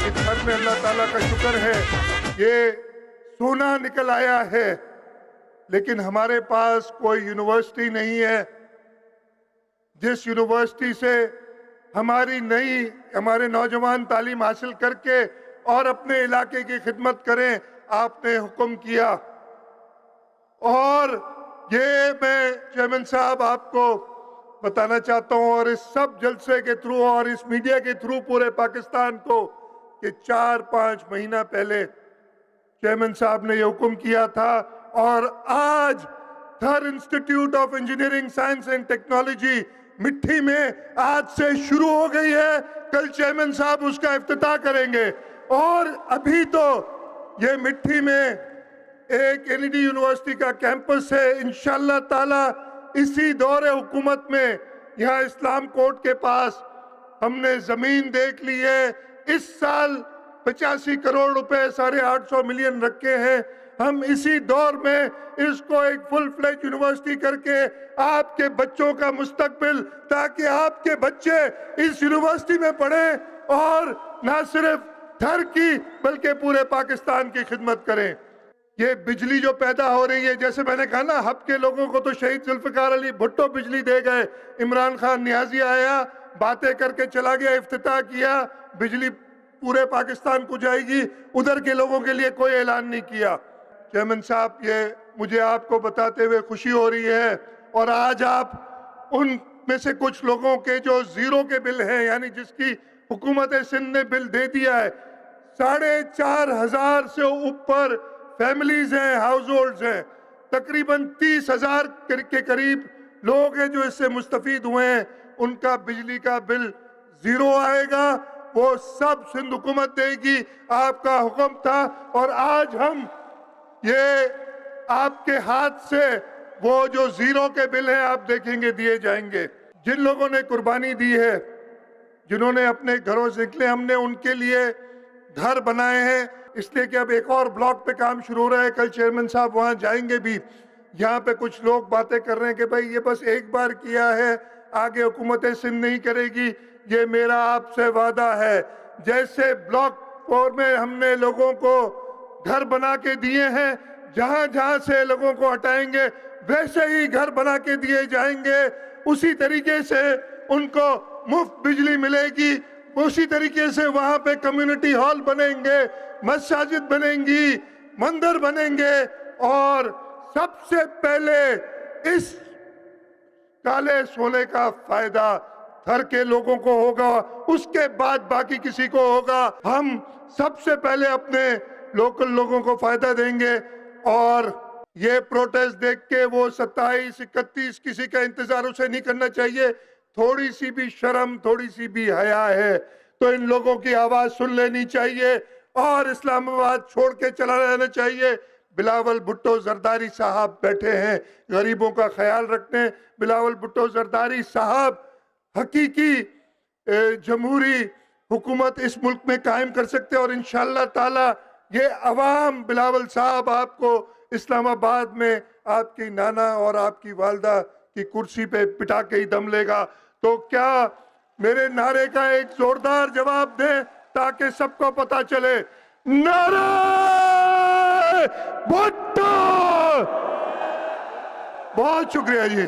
اس گھر میں اللہ تعالیٰ کا شکر ہے یہ سونا نکل آیا ہے، لیکن ہمارے پاس کوئی یونیورسٹی نہیں ہے جس یونیورسٹی سے ہمارے نوجوان تعلیم حاصل کر کے اور اپنے علاقے کی خدمت کریں۔ آپ نے حکم کیا، اور یہ میں چیئرمین صاحب آپ کو بتانا چاہتا ہوں، اور اس سب جلسے کے تھرو اور اس میڈیا کے تھرو پورے پاکستان کو، کہ 4-5 مہینہ پہلے چیئرمین صاحب نے یہ حکم کیا تھا، اور آج Thar institute of engineering science and technology Mithi میں آج سے شروع ہو گئی ہے۔ کل چیئرمین صاحب اس کا افتتاح کریں گے، اور ابھی تو یہ مٹھی میں ایک NED یونیورسٹی کا کیمپس ہے۔ انشاءاللہ تعالی اسی دور حکومت میں یہاں اسلام کورٹ کے پاس ہم نے زمین دیکھ لی ہے۔ اس سال 85 کروڑ روپے 850 ملین رکھے ہیں۔ ہم اسی دور میں اس کو ایک فل فلیج یونیورسٹی کر کے آپ کے بچوں کا مستقبل، تاکہ آپ کے بچے اس یونیورسٹی میں پڑھیں اور نہ صرف تھر کی بلکہ پورے پاکستان کی خدمت کریں۔ یہ بجلی جو پیدا ہو رہی ہے، جیسے میں نے کہا نا، ہب کے لوگوں کو تو شہید ذوالفقار علی بھٹو بجلی دے گئے، عمران خان نیازی آیا، باتیں کر کے چلا گیا، افتتاح کیا، بجلی پورے پاکستان کو جائے گی، ادھر کے لوگوں کے لیے کوئی اعلان نہیں کیا۔ چیئرمین صاحب، یہ مجھے آپ کو بتاتے ہوئے خوشی ہو رہی ہے، اور آج آپ ان میں سے کچھ لوگوں کے جو زیرو کے بل ہیں، یعنی جس کی حکومت سندھ نے بل دے دیا ہے، 4,500 سے اوپر فیملیز ہیں، ہاؤس ہولڈز ہیں، تقریباً 30,000 کے قریب لوگ ہیں جو اس سے مستفید ہوئے ہیں، ان کا بجلی کا بل زیرو آئے گا، وہ سب سندھ حکومت دے گی۔ آپ کا حکم تھا، اور آج ہم یہ آپ کے ہاتھ سے وہ جو زیرو کے بل ہیں آپ دیکھیں گے دیے جائیں گے۔ جن لوگوں نے قربانی دی ہے، جنہوں نے اپنے گھروں سے نکلے، ہم نے ان کے لیے گھر بنائے ہیں، اس لیے کہ اب ایک اور بلاک پہ کام شروع ہو رہا ہے، کل چیئرمین صاحب وہاں جائیں گے بھی۔ یہاں پہ کچھ لوگ باتیں کر رہے ہیں کہ بھائی یہ بس ایک بار کیا ہے، آگے حکومت سندھ نہیں کرے گی۔ یہ میرا آپ سے وعدہ ہے، جیسے بلاک 4 میں ہم نے لوگوں کو گھر بنا کے دیے ہیں، جہاں جہاں سے لوگوں کو ہٹائیں گے ویسے ہی گھر بنا کے دیے جائیں گے، اسی طریقے سے ان کو مفت بجلی ملے گی، اسی طریقے سے وہاں پہ کمیونٹی ہال بنیں گے، مساجد بنیں گی، مندر بنیں گے، اور سب سے پہلے اس کالے سونے کا فائدہ تھر کے لوگوں کو ہوگا، اس کے بعد باقی کسی کو ہوگا۔ ہم سب سے پہلے اپنے لوکل لوگوں کو فائدہ دیں گے، اور یہ پروٹیسٹ دیکھ کے وہ 27 31 کسی کا انتظار اسے نہیں کرنا چاہیے۔ تھوڑی سی بھی شرم، تھوڑی سی بھی حیا ہے تو ان لوگوں کی آواز سن لینی چاہیے، اور اسلام آباد چھوڑ کے چلا جانا چاہیے۔ بلاول بھٹو زرداری صاحب بیٹھے ہیں، غریبوں کا خیال رکھتے ہیں۔ بلاول بھٹو زرداری صاحب حقیقی جمہوری حکومت اس ملک میں قائم کر سکتے، اور انشاءاللہ تعالی یہ عوام بلاول صاحب آپ کو اسلام آباد میں آپ کی نانا اور آپ کی والدہ کی کرسی پہ بٹھا کے ہی دم لے گا۔ تو کیا میرے نعرے کا ایک زوردار جواب دیں تاکہ سب کو پتا چلے؟ نعرہ بھٹو! بہت شکریہ جی۔